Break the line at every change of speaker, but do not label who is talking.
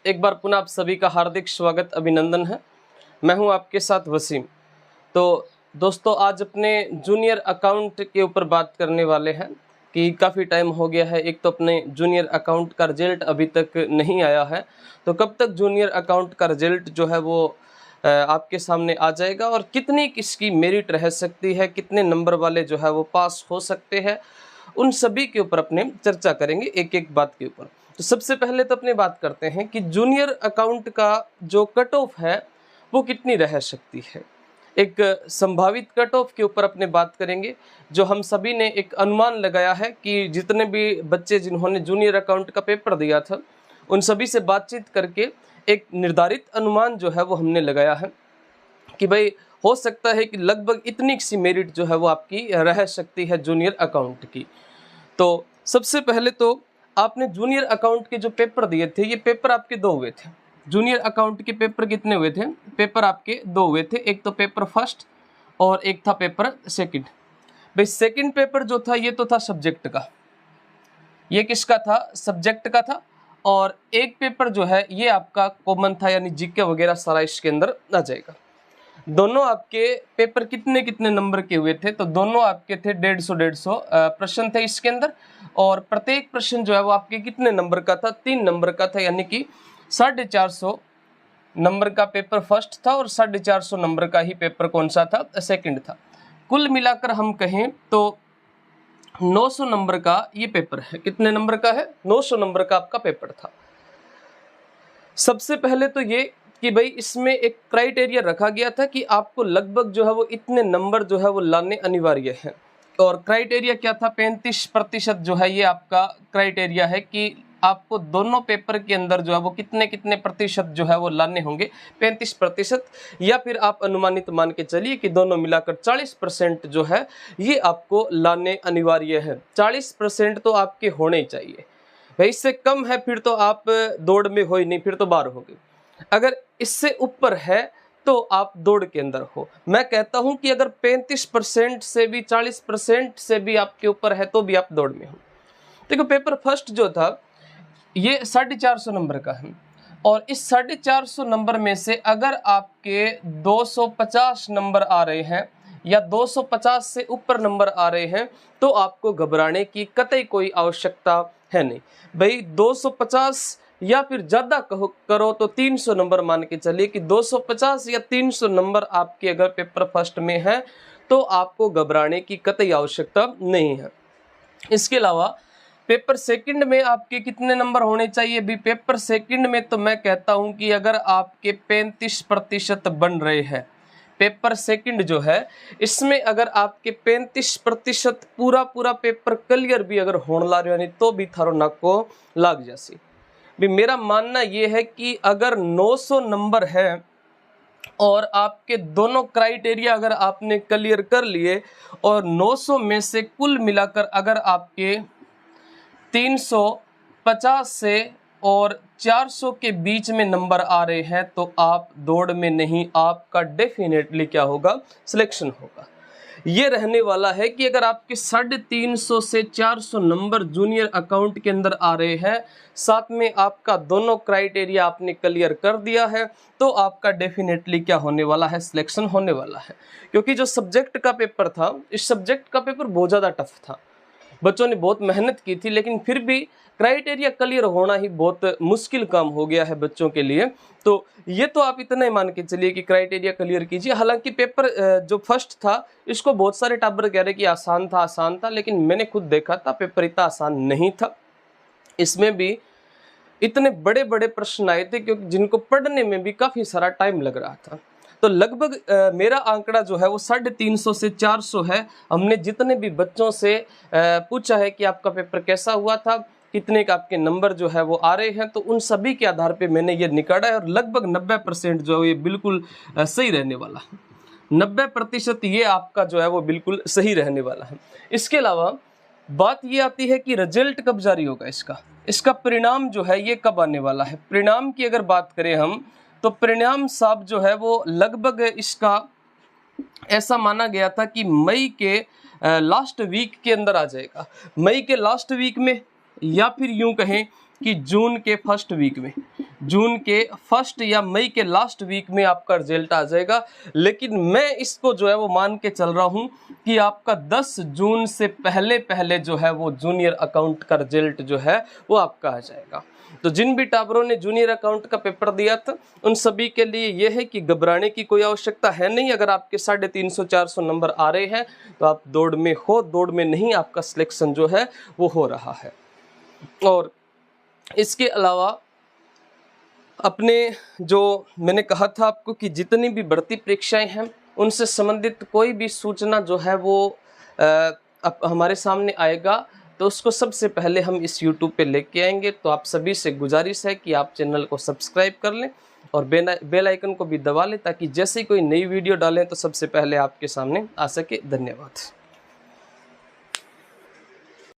एक बार पुनः आप सभी का हार्दिक स्वागत अभिनंदन है। मैं हूं आपके साथ वसीम। तो दोस्तों, आज अपने जूनियर अकाउंट के ऊपर बात करने वाले हैं कि काफ़ी टाइम हो गया है। एक तो अपने जूनियर अकाउंट का रिजल्ट अभी तक नहीं आया है, तो कब तक जूनियर अकाउंट का रिजल्ट जो है वो आपके सामने आ जाएगा और कितनी किसकी मेरिट रह सकती है, कितने नंबर वाले जो है वो पास हो सकते हैं, उन सभी के ऊपर अपने चर्चा करेंगे एक एक बात के ऊपर। तो सबसे पहले तो अपने बात करते हैं कि जूनियर अकाउंट का जो कट ऑफ है वो कितनी रह सकती है। एक संभावित कट ऑफ के ऊपर अपने बात करेंगे, जो हम सभी ने एक अनुमान लगाया है कि जितने भी बच्चे जिन्होंने जूनियर अकाउंट का पेपर दिया था उन सभी से बातचीत करके एक निर्धारित अनुमान जो है वो हमने लगाया है कि भाई हो सकता है कि लगभग इतनी सी मेरिट जो है वो आपकी रह सकती है जूनियर अकाउंट की। तो सबसे पहले तो आपने जूनियर अकाउंट के जो पेपर दिए थे, ये पेपर आपके दो हुए थे। जूनियर अकाउंट के पेपर कितने हुए थे? पेपर आपके दो हुए थे, एक तो पेपर फर्स्ट और एक था पेपर सेकंड। भाई सेकंड पेपर जो था ये तो था सब्जेक्ट का, ये किसका था? सब्जेक्ट का था। और एक पेपर जो है ये आपका कॉमन था, यानी जीके वगैरह सारा इसके अंदर आ जाएगा। दोनों आपके पेपर कितने कितने नंबर के हुए थे? तो दोनों आपके थे 150 प्रश्न थे इसके अंदर, और प्रत्येक प्रश्न जो है वो आपके कितने नंबर का था? 3 नंबर का था, यानी कि 450 नंबर का पेपर फर्स्ट था और 450 नंबर का ही पेपर कौन सा था? सेकंड था। कुल मिलाकर हम कहें तो 900 नंबर का ये पेपर है। कितने नंबर का है? 900 नंबर का आपका पेपर था। सबसे पहले तो ये कि भाई इसमें एक क्राइटेरिया रखा गया था कि आपको लगभग जो है वो इतने नंबर जो है वो लाने अनिवार्य है। और क्राइटेरिया क्या था? 35% जो है ये आपका क्राइटेरिया है कि आपको दोनों पेपर के अंदर जो है वो कितने कितने प्रतिशत जो है वो लाने होंगे। 35%, या फिर आप अनुमानित मान के चलिए कि दोनों मिलाकर 40% जो है ये आपको लाने अनिवार्य है। 40% तो आपके होने ही चाहिए भाई। इससे कम है फिर तो आप दौड़ में हो ही नहीं, फिर तो बाहर हो गए। अगर इससे ऊपर है तो आप दौड़ के अंदर हो। मैं कहता हूं कि अगर 35% से भी 40% से भी आपके ऊपर है तो भी आप दौड़ में हो। देखो, पेपर फर्स्ट जो था ये 450 नंबर का है, और इस 450 नंबर में से अगर आपके 250 नंबर आ रहे हैं या 250 से ऊपर नंबर आ रहे हैं तो आपको घबराने की कतई कोई आवश्यकता है नहीं। भाई 250 या फिर ज़्यादा करो तो 300 नंबर मान के चलिए कि 250 या 300 नंबर आपके अगर पेपर फर्स्ट में है तो आपको घबराने की कतई आवश्यकता नहीं है। इसके अलावा पेपर सेकंड में आपके कितने नंबर होने चाहिए? भी पेपर सेकंड में तो मैं कहता हूं कि अगर आपके 35% बन रहे हैं, पेपर सेकंड जो है इसमें अगर आपके 35% पूरा पेपर क्लियर भी अगर होने ला रहे हो तो भी थारो नाक को लाग जासी। भी मेरा मानना यह है कि अगर 900 नंबर है और आपके दोनों क्राइटेरिया अगर आपने क्लियर कर लिए और 900 में से कुल मिलाकर अगर आपके 350 से और 400 के बीच में नंबर आ रहे हैं तो आप दौड़ में नहीं, आपका डेफिनेटली क्या होगा? सिलेक्शन होगा। ये रहने वाला है कि अगर आपके 350 से 400 नंबर जूनियर अकाउंट के अंदर आ रहे हैं, साथ में आपका दोनों क्राइटेरिया आपने क्लियर कर दिया है, तो आपका डेफिनेटली क्या होने वाला है? सिलेक्शन होने वाला है। क्योंकि जो सब्जेक्ट का पेपर था, इस सब्जेक्ट का पेपर बहुत ज़्यादा टफ था। बच्चों ने बहुत मेहनत की थी, लेकिन फिर भी क्राइटेरिया क्लियर होना ही बहुत मुश्किल काम हो गया है बच्चों के लिए। तो ये तो आप इतना ही मान के चलिए कि क्राइटेरिया क्लियर कीजिए। हालांकि पेपर जो फर्स्ट था इसको बहुत सारे टाबर कह रहे कि आसान था, लेकिन मैंने खुद देखा था पेपर इतना आसान नहीं था। इसमें भी इतने बड़े बड़े प्रश्न आए थे क्योंकि जिनको पढ़ने में भी काफ़ी सारा टाइम लग रहा था। तो लगभग मेरा आंकड़ा जो है वो 350 से 400 है। हमने जितने भी बच्चों से पूछा है कि आपका पेपर कैसा हुआ था, कितने का आपके नंबर जो है वो आ रहे हैं, तो उन सभी के आधार पे मैंने ये निकाला है और लगभग 90% जो है ये बिल्कुल सही रहने वाला है। 90% ये आपका जो है वो बिल्कुल सही रहने वाला है। इसके अलावा बात ये आती है कि रिजल्ट कब जारी होगा इसका परिणाम जो है ये कब आने वाला है। परिणाम की अगर बात करें हम तो परिणाम साहब जो है वो लगभग इसका ऐसा माना गया था कि मई के लास्ट वीक के अंदर आ जाएगा। मई के लास्ट वीक में, या फिर यूं कहें कि जून के फर्स्ट वीक में, जून के फर्स्ट या मई के लास्ट वीक में आपका रिजल्ट आ जाएगा। लेकिन मैं इसको जो है वो मान के चल रहा हूँ कि आपका 10 जून से पहले पहले जो है वो जूनियर अकाउंट का रिजल्ट जो है वो आपका आ जाएगा। तो जिन भी टाबरों ने जूनियर अकाउंट का पेपर दिया था उन सभी के लिए यह है कि घबराने की कोई आवश्यकता है नहीं। अगर आपके 350-400 नंबर आ रहे हैं तो आप दौड़ में हो, दौड़ में नहीं, आपका सिलेक्शन जो है वो हो रहा है। और इसके अलावा अपने जो मैंने कहा था आपको कि जितनी भी भर्ती परीक्षाएं हैं उनसे संबंधित कोई भी सूचना जो है वो हमारे सामने आएगा तो उसको सबसे पहले हम इस YouTube पे लेके आएंगे। तो आप सभी से गुजारिश है कि आप चैनल को सब्सक्राइब कर लें और बेल आइकन को भी दबा लें ताकि जैसे कोई नई वीडियो डालें तो सबसे पहले आपके सामने आ सके। धन्यवाद।